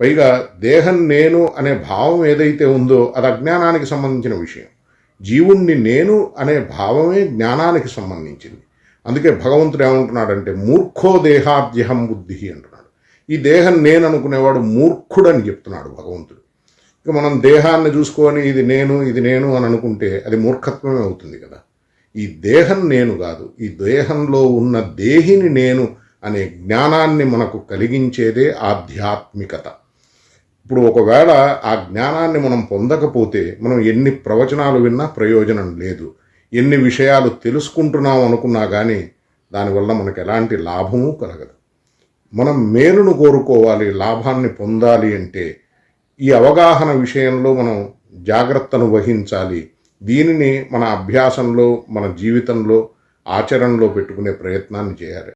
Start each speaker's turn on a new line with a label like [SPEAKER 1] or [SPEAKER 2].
[SPEAKER 1] పైగా దేహం నేను అనే భావం ఏదైతే ఉందో అది అజ్ఞానానికి సంబంధించిన విషయం. జీవుణ్ణి నేను అనే భావమే జ్ఞానానికి సంబంధించింది. అందుకే భగవంతుడు ఏమంటున్నాడంటే మూర్ఖో దేహాద్యహం బుద్ధి అంటున్నాడు. ఈ దేహం నేను అనుకునేవాడు మూర్ఖుడని చెప్తున్నాడు భగవంతుడు. ఇక మనం దేహాన్ని చూసుకొని ఇది నేను అని అనుకుంటే అది మూర్ఖత్వమే అవుతుంది కదా. ఈ దేహం నేను కాదు, ఈ దేహంలో ఉన్న దేహిని నేను అనే జ్ఞానాన్ని మనకు కలిగించేదే ఆధ్యాత్మికత. ఇప్పుడు ఒకవేళ ఆ జ్ఞానాన్ని మనం పొందకపోతే మనం ఎన్ని ప్రవచనాలు విన్నా ప్రయోజనం లేదు. ఎన్ని విషయాలు తెలుసుకుంటున్నాం అనుకున్నా కానీ దానివల్ల మనకు ఎలాంటి లాభము కలగదు. మనం మేలును కోరుకోవాలి, లాభాన్ని పొందాలి అంటే ఈ అవగాహన విషయంలో మనం జాగ్రత్తను వహించాలి. దీనిని మన అభ్యాసంలో, మన జీవితంలో, ఆచరణలో పెట్టుకునే ప్రయత్నాన్ని చేయాలి.